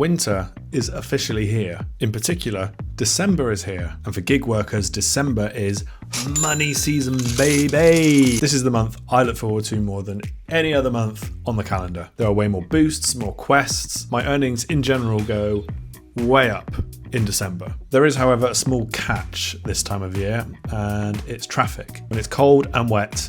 Winter is officially here. In particular, December is here. And for gig workers, December is money season, baby. This is the month I look forward to more than any other month on the calendar. There are way more boosts, more quests. My earnings in general go way up in December. There is, however, a small catch this time of year, and it's traffic. When it's cold and wet,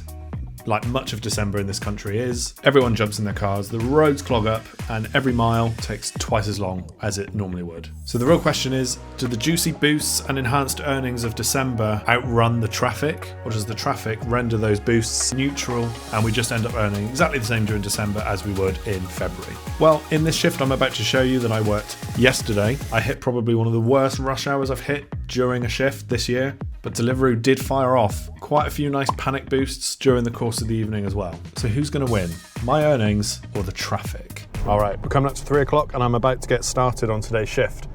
like much of December in this country is, everyone jumps in their cars, the roads clog up, and every mile takes twice as long as it normally would. So the real question is, do the juicy boosts and enhanced earnings of December outrun the traffic? Or does the traffic render those boosts neutral and we just end up earning exactly the same during December as we would in February? Well, in this shift I'm about to show you that I worked yesterday. I hit probably one of the worst rush hours I've hit during a shift this year, but Deliveroo did fire off quite a few nice panic boosts during the course of the evening as well. So who's going to win? My earnings or the traffic? All right, we're coming up to 3 o'clock and I'm about to get started on today's shift.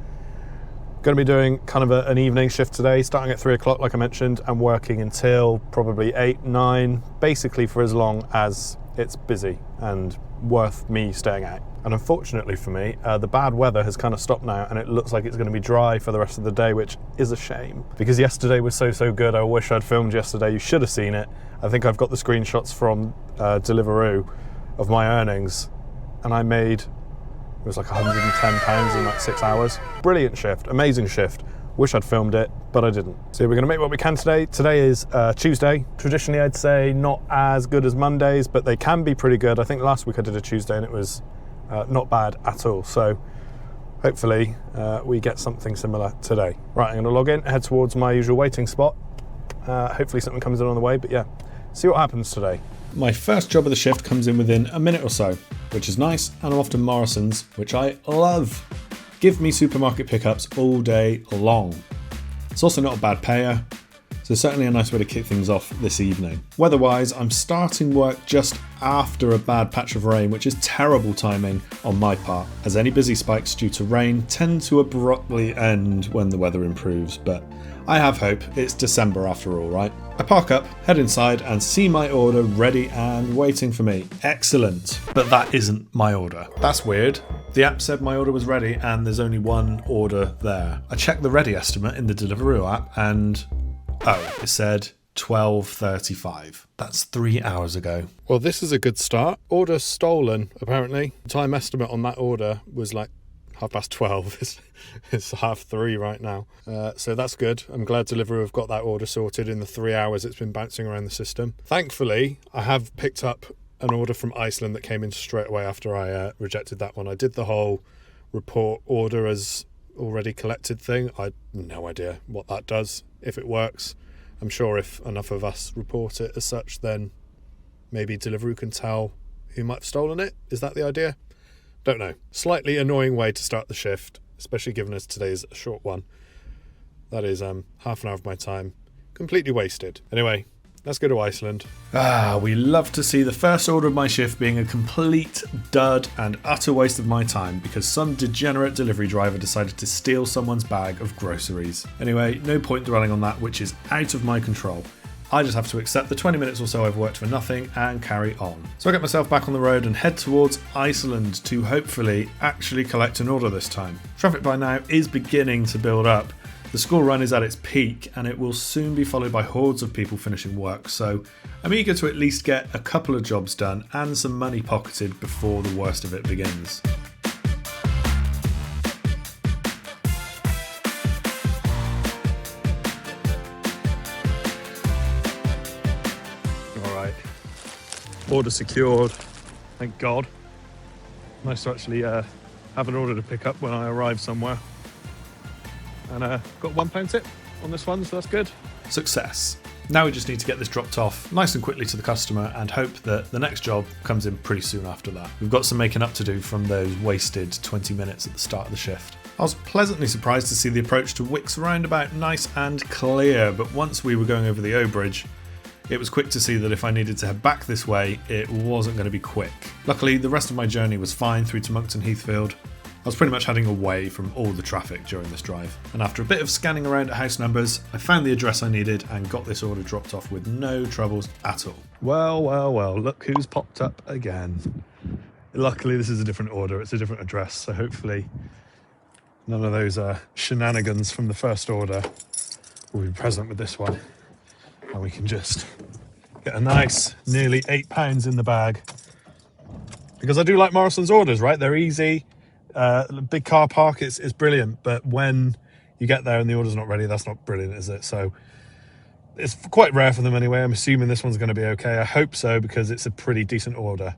Going to be doing kind of an evening shift today, starting at 3 o'clock like I mentioned, and working until probably 8, 9, basically for as long as it's busy and worth me staying out. And unfortunately for me, the bad weather has kind of stopped now and it looks like it's going to be dry for the rest of the day, which is a shame because yesterday was so good. I wish I'd filmed yesterday. You should have seen it. I think I've got the screenshots from Deliveroo of my earnings, and I made, it was like £110 in like 6 hours. Brilliant shift, amazing shift. Wish I'd filmed it, but I didn't. So we're gonna make what we can today. Today is Tuesday. Traditionally, I'd say not as good as Mondays, but they can be pretty good. I think last week I did a Tuesday and it was not bad at all. So hopefully we get something similar today. Right, I'm gonna log in, head towards my usual waiting spot. Hopefully something comes in on the way, but yeah, see what happens today. My first job of the shift comes in within a minute or so, which is nice, and I'm off to Morrison's, which I love. Give me supermarket pickups all day long. It's also not a bad payer, so certainly a nice way to kick things off this evening. Weather-wise, I'm starting work just after a bad patch of rain, which is terrible timing on my part, as any busy spikes due to rain tend to abruptly end when the weather improves, but I have hope. It's December after all, right? I park up, head inside, and see my order ready and waiting for me. Excellent. But that isn't my order. That's weird. The app said my order was ready and there's only one order there. I checked the ready estimate in the Deliveroo app and, oh, it said 12:35. That's 3 hours ago. Well, this is a good start. Order stolen, apparently. Time estimate on that order was like 12:30. It's 3:30 right now. So that's good. I'm glad Deliveroo have got that order sorted in the 3 hours it's been bouncing around the system. Thankfully, I have picked up an order from Iceland that came in straight away after I rejected that one. I did the whole report order as already collected thing. I had no idea what that does, if it works. I'm sure if enough of us report it as such, then maybe Deliveroo can tell who might have stolen it. Is that the idea? Don't know. Slightly annoying way to start the shift, especially given as today's a short one. That is half an hour of my time completely wasted. Anyway, let's go to Iceland. We love to see the first order of my shift being a complete dud and utter waste of my time because some degenerate delivery driver decided to steal someone's bag of groceries. Anyway, no point dwelling on that, which is out of my control. I just have to accept the 20 minutes or so I've worked for nothing and carry on. So I get myself back on the road and head towards Iceland to hopefully actually collect an order this time. Traffic by now is beginning to build up. The school run is at its peak and it will soon be followed by hordes of people finishing work, so I'm eager to at least get a couple of jobs done and some money pocketed before the worst of it begins. Alright, order secured, thank God. Nice to actually have an order to pick up when I arrive somewhere. And got £1 tip on this one, so that's good. Success. Now we just need to get this dropped off nice and quickly to the customer and hope that the next job comes in pretty soon after that. We've got some making up to do from those wasted 20 minutes at the start of the shift. I was pleasantly surprised to see the approach to Wick's roundabout nice and clear, but once we were going over the O Bridge, it was quick to see that if I needed to head back this way, it wasn't going to be quick. Luckily, the rest of my journey was fine through to Monkton Heathfield. I was pretty much heading away from all the traffic during this drive, and after a bit of scanning around at house numbers, I found the address I needed and got this order dropped off with no troubles at all. Well, look who's popped up again. Luckily this is a different order, it's a different address, so hopefully None of those shenanigans from the first order will be present with this one. And we can just get a nice nearly £8 in the bag. Because I do like Morrison's orders, right? They're easy. Big car park is brilliant. But when you get there and the order's not ready, that's not brilliant, is it? So it's quite rare for them anyway. I'm assuming this one's going to be okay. I hope so, because it's a pretty decent order.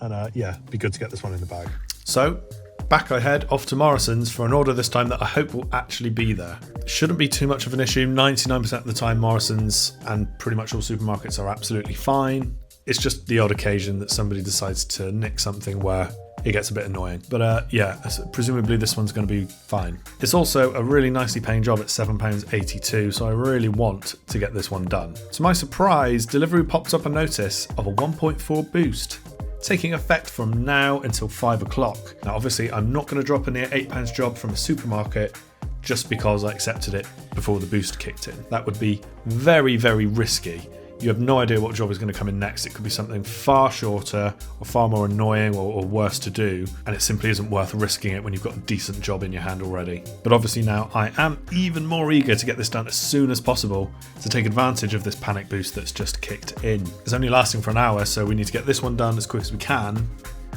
And yeah, it'd be good to get this one in the bag. So back I head off to Morrison's for an order this time that I hope will actually be there. Shouldn't be too much of an issue. 99% of the time Morrison's and pretty much all supermarkets are absolutely fine. It's just the odd occasion that somebody decides to nick something where it gets a bit annoying. But yeah, presumably this one's going to be fine. It's also a really nicely paying job at £7.82, so I really want to get this one done. To my surprise, Deliveroo popped up a notice of a 1.4 boost, taking effect from now until 5 o'clock. Now obviously I'm not going to drop a near £8 job from a supermarket just because I accepted it before the boost kicked in. That would be very, very risky. You have no idea what job is going to come in next. It could be something far shorter or far more annoying or worse to do, and it simply isn't worth risking it when you've got a decent job in your hand already. But obviously now I am even more eager to get this done as soon as possible to take advantage of this panic boost that's just kicked in. It's only lasting for an hour, so we need to get this one done as quick as we can,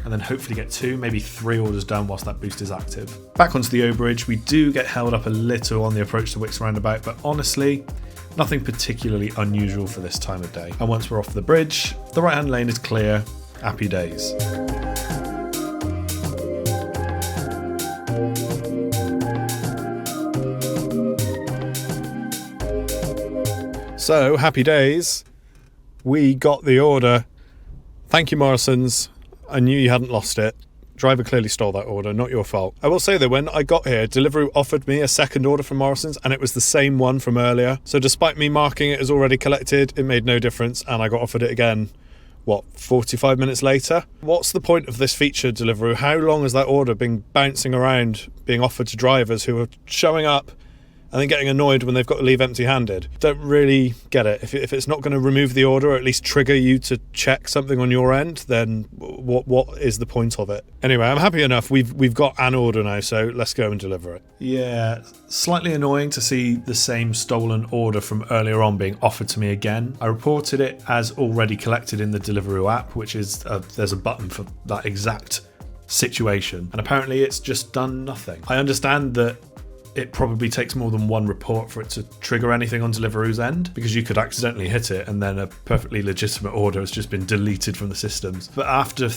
and then hopefully get 2, maybe 3 orders done whilst that boost is active. Back onto the O-Bridge, we do get held up a little on the approach to Wicks roundabout, but honestly, nothing particularly unusual for this time of day. And once we're off the bridge, the right-hand lane is clear. Happy days. So, happy days. We got the order. Thank you, Morrison's. I knew you hadn't lost it. Driver clearly stole that order, not your fault. I will say though, when I got here, Deliveroo offered me a second order from Morrison's and it was the same one from earlier. So despite me marking it as already collected, it made no difference and I got offered it again, 45 minutes later? What's the point of this feature, Deliveroo? How long has that order been bouncing around, being offered to drivers who are showing up and then getting annoyed when they've got to leave empty-handed? Don't really get it. If it's not going to remove the order or at least trigger you to check something on your end, then what is the point of it? Anyway, I'm happy enough. We've got an order now, so let's go and deliver it. Yeah, slightly annoying to see the same stolen order from earlier on being offered to me again. I reported it as already collected in the Deliveroo app, which is there's a button for that exact situation, and apparently it's just done nothing. I understand that it probably takes more than one report for it to trigger anything on Deliveroo's end, because you could accidentally hit it and then a perfectly legitimate order has just been deleted from the systems. But after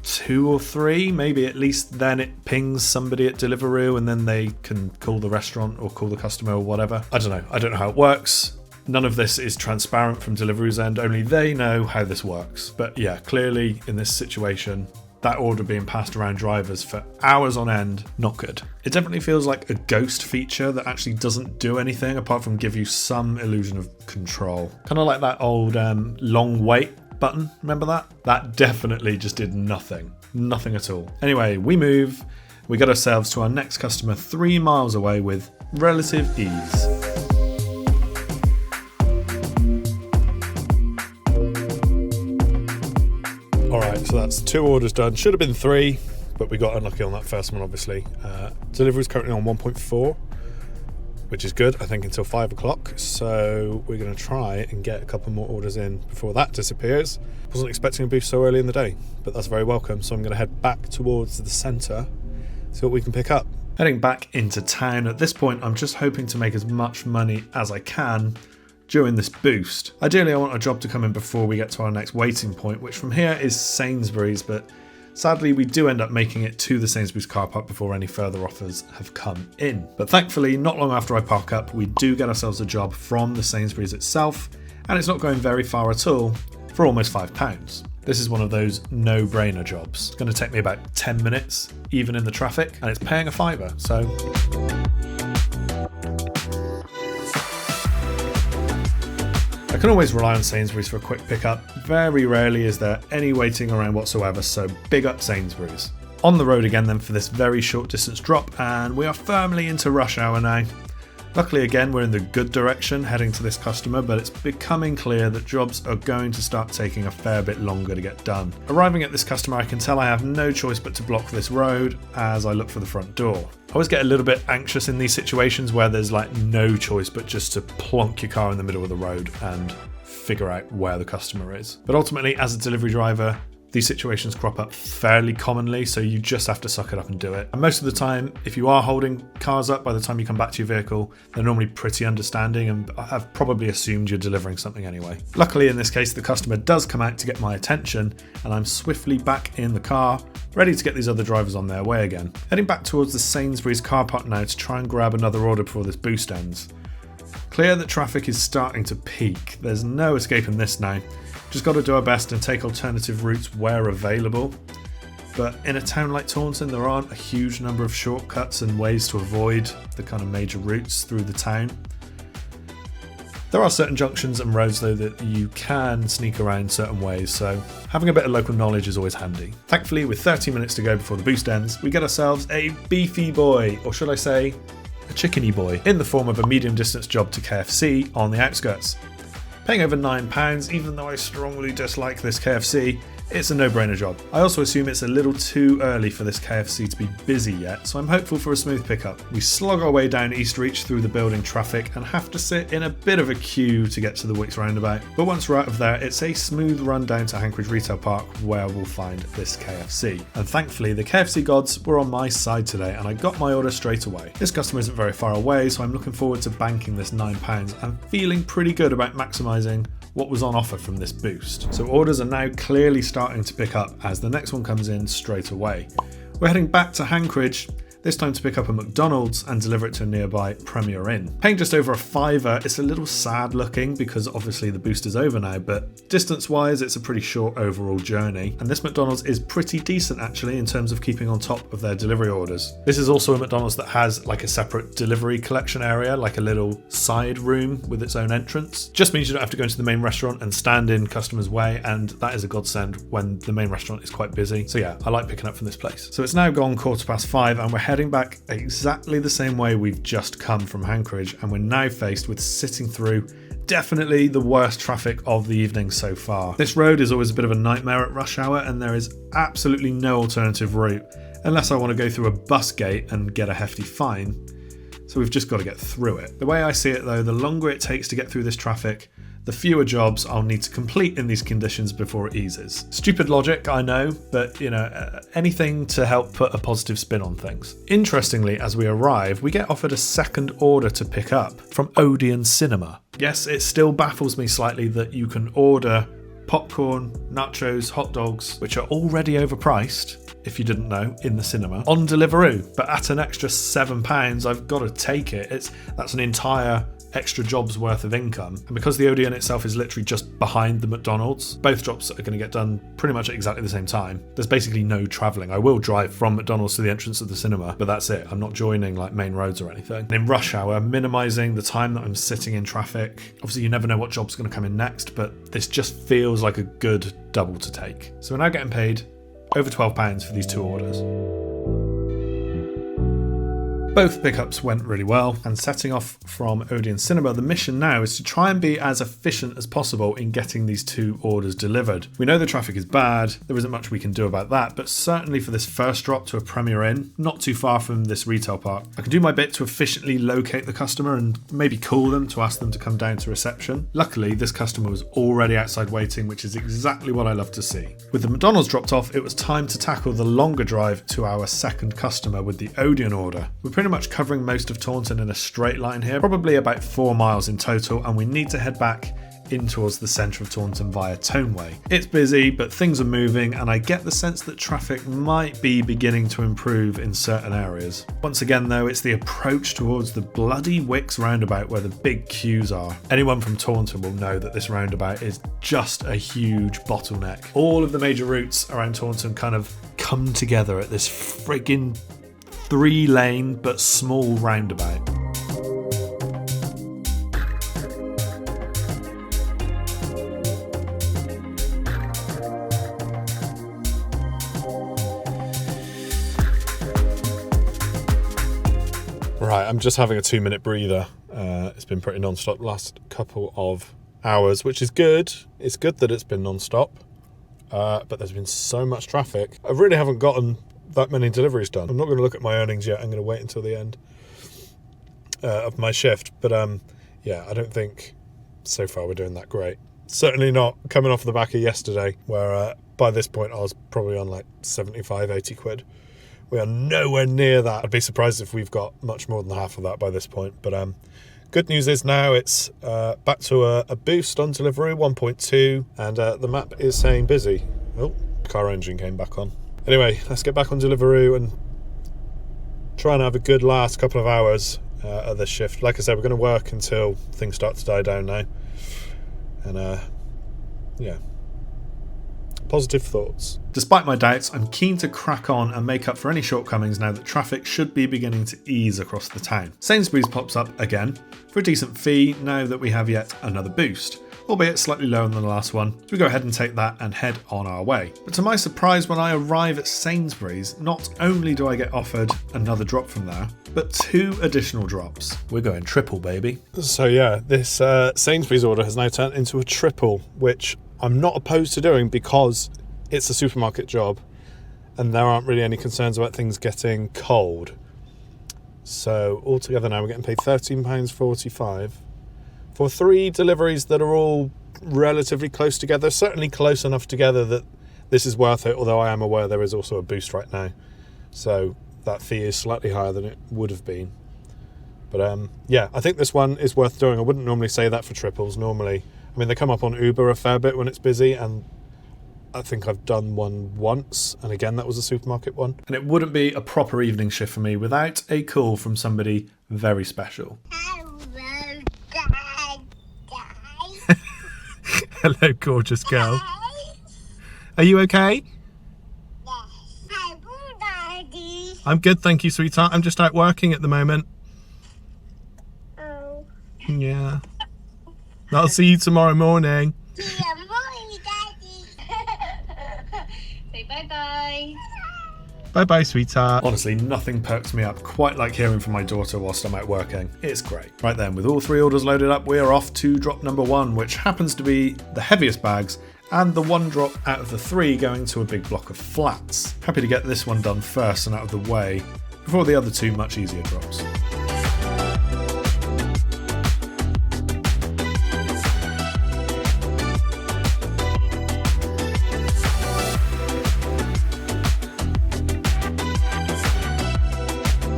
2 or 3, maybe at least, then it pings somebody at Deliveroo and then they can call the restaurant or call the customer or whatever. I don't know how it works. None of this is transparent from Deliveroo's end, only they know how this works. But yeah, clearly in this situation, that order being passed around drivers for hours on end, not good. It definitely feels like a ghost feature that actually doesn't do anything apart from give you some illusion of control. Kind of like that old long wait button, remember that? That definitely just did nothing. Nothing at all. Anyway, we move. We got ourselves to our next customer 3 miles away with relative ease. Alright, so that's 2 orders done. Should have been 3, but we got unlucky on that first one, obviously. Delivery is currently on 1.4, which is good, I think, until 5 o'clock. So we're going to try and get a couple more orders in before that disappears. Wasn't expecting a boost so early in the day, but that's very welcome. So I'm going to head back towards the centre, see what we can pick up. Heading back into town. At this point, I'm just hoping to make as much money as I can during this boost. Ideally, I want a job to come in before we get to our next waiting point, which from here is Sainsbury's, but sadly we do end up making it to the Sainsbury's car park before any further offers have come in. But thankfully, not long after I park up, we do get ourselves a job from the Sainsbury's itself, and it's not going very far at all for almost £5. This is one of those no-brainer jobs. It's going to take me about 10 minutes, even in the traffic, and it's paying £5, so I can always rely on Sainsbury's for a quick pickup. Very rarely is there any waiting around whatsoever, so big up Sainsbury's. On the road again then for this very short distance drop, and we are firmly into rush hour now. Luckily again, we're in the good direction heading to this customer, but it's becoming clear that jobs are going to start taking a fair bit longer to get done. Arriving at this customer, I can tell I have no choice but to block this road as I look for the front door. I always get a little bit anxious in these situations where there's like no choice but just to plonk your car in the middle of the road and figure out where the customer is. But ultimately, as a delivery driver, these situations crop up fairly commonly, so you just have to suck it up and do it. And most of the time, if you are holding cars up, by the time you come back to your vehicle, they're normally pretty understanding and have probably assumed you're delivering something anyway. Luckily, in this case, the customer does come out to get my attention, and I'm swiftly back in the car, ready to get these other drivers on their way again. Heading back towards the Sainsbury's car park now to try and grab another order before this boost ends. Clear that traffic is starting to peak. There's no escaping this now. Just got to do our best and take alternative routes where available. But in a town like Taunton, there aren't a huge number of shortcuts and ways to avoid the kind of major routes through the town. There are certain junctions and roads though that you can sneak around certain ways, so having a bit of local knowledge is always handy. Thankfully, with 30 minutes to go before the boost ends, we get ourselves a beefy boy, or should I say, a chickeny boy, in the form of a medium distance job to KFC on the outskirts. Paying over £9, even though I strongly dislike this KFC, it's a no-brainer job. I also assume it's a little too early for this KFC to be busy yet, so I'm hopeful for a smooth pickup. We slog our way down East Reach through the building traffic and have to sit in a bit of a queue to get to the Wicks roundabout. But once we're out of there, it's a smooth run down to Hankeridge Retail Park where we'll find this KFC. And thankfully, the KFC gods were on my side today and I got my order straight away. This customer isn't very far away, so I'm looking forward to banking this £9 and feeling pretty good about maximising what was on offer from this boost. So orders are now clearly starting to pick up as the next one comes in straight away. We're heading back to Hankeridge, this time to pick up a McDonald's and deliver it to a nearby Premier Inn. Paying just over a £5, it's a little sad looking because obviously the boost is over now, but distance wise it's a pretty short overall journey, and this McDonald's is pretty decent actually in terms of keeping on top of their delivery orders. This is also a McDonald's that has like a separate delivery collection area, like a little side room with its own entrance. Just means you don't have to go into the main restaurant and stand in customers' way, and that is a godsend when the main restaurant is quite busy. So yeah, I like picking up from this place. So it's now gone 5:15 and we're heading back exactly the same way we've just come from Hankeridge, and we're now faced with sitting through definitely the worst traffic of the evening so far. This road is always a bit of a nightmare at rush hour, and there is absolutely no alternative route unless I want to go through a bus gate and get a hefty fine. So we've just got to get through it. The way I see it though, the longer it takes to get through this traffic, the fewer jobs I'll need to complete in these conditions before it eases. Stupid logic, I know, but anything to help put a positive spin on things. Interestingly, as we arrive, we get offered a second order to pick up from Odeon Cinema. Yes, it still baffles me slightly that you can order popcorn, nachos, hot dogs, which are already overpriced, if you didn't know, in the cinema, on Deliveroo. But at an extra £7, I've got to take it. That's an entire extra job's worth of income. And because the Odeon itself is literally just behind the McDonald's, both jobs are going to get done pretty much at exactly the same time. There's basically no travelling. I will drive from McDonald's to the entrance of the cinema, but that's it. I'm not joining like main roads or anything. And in rush hour, minimising the time that I'm sitting in traffic. Obviously you never know what job's going to come in next, but this just feels like a good double to take. So we're now getting paid over £12 for these two orders. Both pickups went really well, and setting off from Odeon Cinema, the mission now is to try and be as efficient as possible in getting these two orders delivered. We know the traffic is bad, there isn't much we can do about that, but certainly for this first drop to a Premier Inn, not too far from this retail park, I can do my bit to efficiently locate the customer and maybe call them to ask them to come down to reception. Luckily, this customer was already outside waiting, which is exactly what I love to see. With the McDonald's dropped off, it was time to tackle the longer drive to our second customer with the Odeon order. We're pretty much covering most of Taunton in a straight line here, probably about 4 miles in total, and we need to head back in towards the centre of Taunton via Toneway. It's busy, but things are moving, and I get the sense that traffic might be beginning to improve in certain areas. Once again though, it's the approach towards the bloody Wicks roundabout where the big queues are. Anyone from Taunton will know that this roundabout is just a huge bottleneck. All of the major routes around Taunton kind of come together at this friggin' 3-lane but small roundabout. Right, I'm just having a 2-minute breather It's been pretty non-stop the last couple of hours, which is good. It's good that it's been non-stop, but there's been so much traffic. I really haven't gotten that many deliveries done. I'm not going to look at my earnings yet. I'm going to wait until the end of my shift. But yeah, I don't think so far we're doing that great. Certainly not coming off the back of yesterday, where by this point I was probably on like 75, 80 quid. We are nowhere near that. I'd be surprised if we've got much more than half of that by this point. But good news is now it's back to a boost on delivery, 1.2, and the map is saying busy. Oh, car engine came back on. Anyway, let's get back on Deliveroo and try and have a good last couple of hours at this shift. Like I said, we're going to work until things start to die down now. And yeah, positive thoughts. Despite my doubts, I'm keen to crack on and make up for any shortcomings now that traffic should be beginning to ease across the town. Sainsbury's pops up again for a decent fee now that we have yet another boost, albeit slightly lower than the last one. So we go ahead and take that and head on our way. But to my surprise, when I arrive at Sainsbury's, not only do I get offered another drop from there, but 2 additional drops. We're going triple, baby. So yeah, this Sainsbury's order has now turned into a triple, which I'm not opposed to doing because it's a supermarket job and there aren't really any concerns about things getting cold. So altogether now we're getting paid £13.45 for 3 deliveries that are all relatively close together, certainly close enough together that this is worth it, although I am aware there is also a boost right now. So that fee is slightly higher than it would have been. But yeah, I think this one is worth doing. I wouldn't normally say that for triples. Normally, I mean, they come up on Uber a fair bit when it's busy, and I think I've done one once, and again, that was a supermarket one. And it wouldn't be a proper evening shift for me without a call from somebody very special. Hello, gorgeous girl. Are you okay? I'm good, thank you, sweetheart. I'm just out working at the moment. Oh. Yeah. I'll see you tomorrow morning. See you morning, Daddy. Say bye-bye. Bye-bye, sweetheart. Honestly, nothing perks me up quite like hearing from my daughter whilst I'm out working. It's great. Right then, with all 3 orders loaded up, we are off to drop number 1, which happens to be the heaviest bags, and the 1 drop out of the 3 going to a big block of flats. Happy to get this one done first and out of the way before the other 2 much easier drops.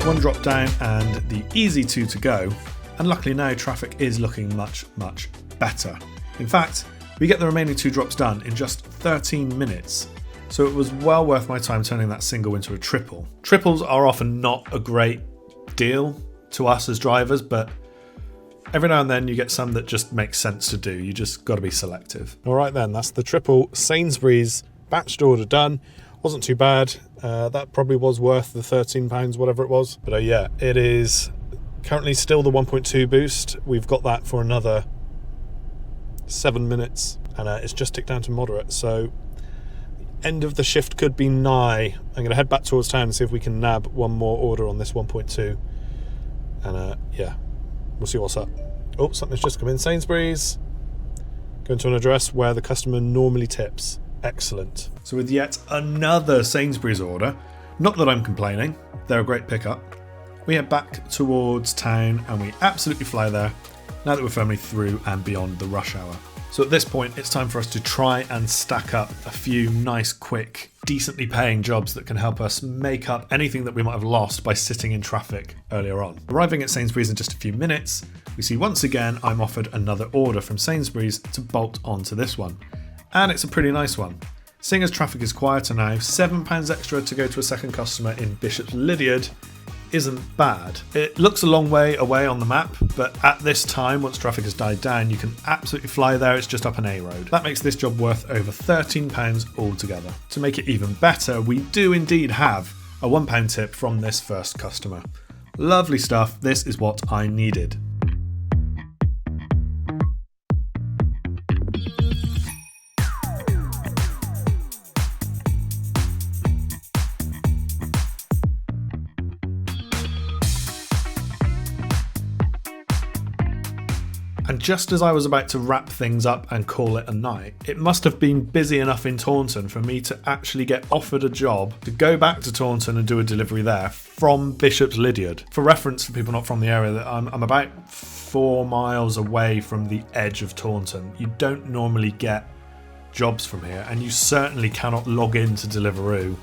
One drop down and the easy 2 to go, and luckily now traffic is looking much, much better. In fact, we get the remaining 2 drops done in just 13 minutes, so it was well worth my time turning that single into a triple. Triples are often not a great deal to us as drivers, but every now and then you get some that just make sense to do. You just got to be selective. All right then, that's the triple Sainsbury's batched order done. Wasn't too bad. That probably was worth the £13, whatever it was. But yeah, it is currently still the 1.2 boost. We've got that for another 7 minutes, and it's just ticked down to moderate. So end of the shift could be nigh. I'm going to head back towards town and see if we can nab one more order on this 1.2. And yeah, we'll see what's up. Oh, something's just come in. Sainsbury's. Going to an address where the customer normally tips. Excellent. So with yet another Sainsbury's order, not that I'm complaining, they're a great pickup, we head back towards town and we absolutely fly there now that we're firmly through and beyond the rush hour. So at this point, it's time for us to try and stack up a few nice, quick, decently paying jobs that can help us make up anything that we might have lost by sitting in traffic earlier on. Arriving at Sainsbury's in just a few minutes, we see once again I'm offered another order from Sainsbury's to bolt onto this one. And it's a pretty nice one. Seeing as traffic is quieter now, £7 extra to go to a second customer in Bishop's Lydiard isn't bad. It looks a long way away on the map, but at this time, once traffic has died down, you can absolutely fly there. It's just up an A road. That makes this job worth over £13 altogether. To make it even better, we do indeed have a £1 tip from this first customer. Lovely stuff. This is what I needed. And just as I was about to wrap things up and call it a night, it must have been busy enough in Taunton for me to actually get offered a job to go back to Taunton and do a delivery there from Bishop's Lydiard. For reference, for people not from the area, that I'm about 4 miles away from the edge of Taunton. You don't normally get jobs from here, and you certainly cannot log into Deliveroo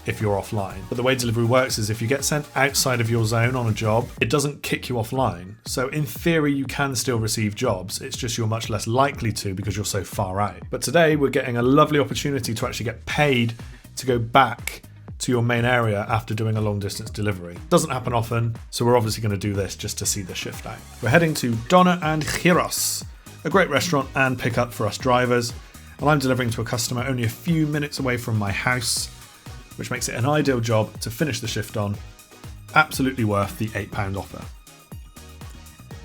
if you're offline. But the way Deliveroo works is if you get sent outside of your zone on a job, it doesn't kick you offline. So in theory, you can still receive jobs. It's just you're much less likely to because you're so far out. But today we're getting a lovely opportunity to actually get paid to go back to your main area after doing a long distance delivery. Doesn't happen often, so we're obviously going to do this just to see the shift out. We're heading to Donna and Gyros, a great restaurant and pickup for us drivers. And I'm delivering to a customer only a few minutes away from my house, which makes it an ideal job to finish the shift on. Absolutely worth the £8 offer.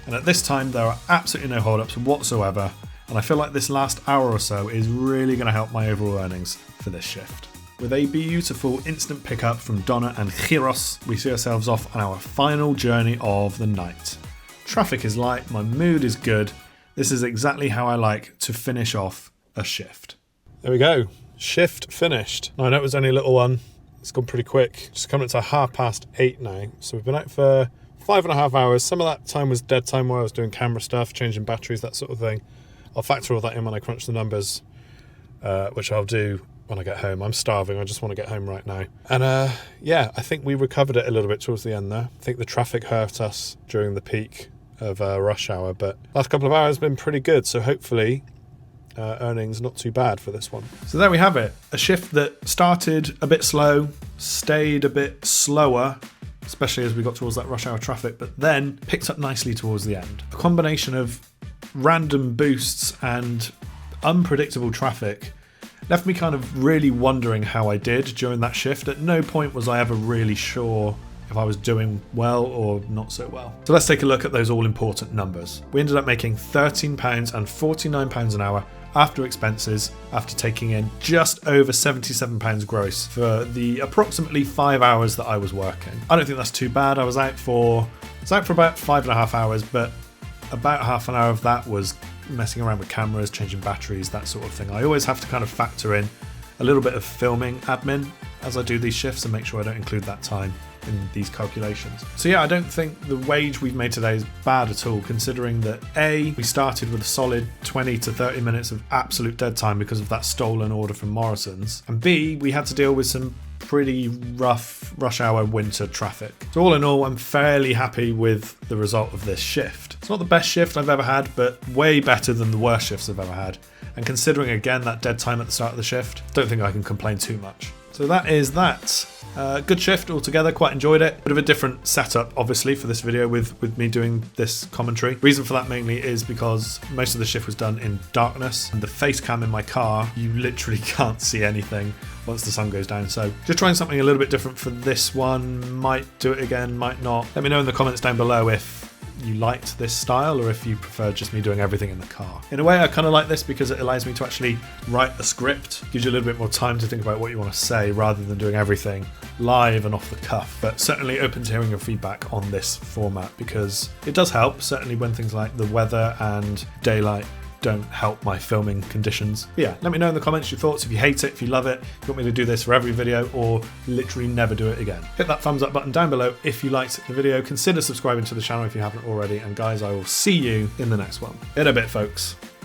And at this time, there are absolutely no hold-ups whatsoever, and I feel like this last hour or so is really going to help my overall earnings for this shift. With a beautiful instant pickup from Donna and Gyros, we see ourselves off on our final journey of the night. Traffic is light, my mood is good. This is exactly how I like to finish off a shift. There we go. Shift finished. Now, I know it was only a little one. It's gone pretty quick. Just coming up to 8:30 now. So we've been out for 5.5 hours. Some of that time was dead time where I was doing camera stuff, changing batteries, that sort of thing. I'll factor all that in when I crunch the numbers, which I'll do when I get home. I'm starving. I just want to get home right now. And yeah, I think we recovered it a little bit towards the end there. I think the traffic hurt us during the peak of rush hour, but last couple of hours have been pretty good. So hopefully earnings not too bad for this one. So there we have it. A shift that started a bit slow, stayed a bit slower, especially as we got towards that rush hour traffic, but then picked up nicely towards the end. A combination of random boosts and unpredictable traffic left me kind of really wondering how I did during that shift. At no point was I ever really sure if I was doing well or not so well. So let's take a look at those all-important numbers. We ended up making £13 and £49 an hour after expenses, after taking in just over £77 gross for the approximately 5 hours that I was working. I don't think that's too bad. I was out for about 5.5 hours, but about half an hour of that was messing around with cameras, changing batteries, that sort of thing. I always have to kind of factor in a little bit of filming admin as I do these shifts and make sure I don't include that time in these calculations. So yeah, I don't think the wage we've made today is bad at all, considering that A, we started with a solid 20 to 30 minutes of absolute dead time because of that stolen order from Morrison's, and B, we had to deal with some pretty rough rush hour winter traffic. So all in all, I'm fairly happy with the result of this shift. It's not the best shift I've ever had, but way better than the worst shifts I've ever had. And considering again that dead time at the start of the shift, don't think I can complain too much. So that is that. Good shift altogether, quite enjoyed it. Bit of a different setup, obviously, for this video with me doing this commentary. Reason for that mainly is because most of the shift was done in darkness, and the face cam in my car, you literally can't see anything once the sun goes down. So just trying something a little bit different for this one. Might do it again, might not. Let me know in the comments down below if you liked this style or if you prefer just me doing everything in the car. In a way, I kind of like this because it allows me to actually write a script, gives you a little bit more time to think about what you want to say rather than doing everything live and off the cuff. But certainly open to hearing your feedback on this format because it does help, certainly when things like the weather and daylight don't help my filming conditions. But yeah, let me know in the comments your thoughts, if you hate it, if you love it, if you want me to do this for every video or literally never do it again. Hit that thumbs up button down below if you liked the video. Consider subscribing to the channel if you haven't already, and guys, I will see you in the next one. In a bit, folks.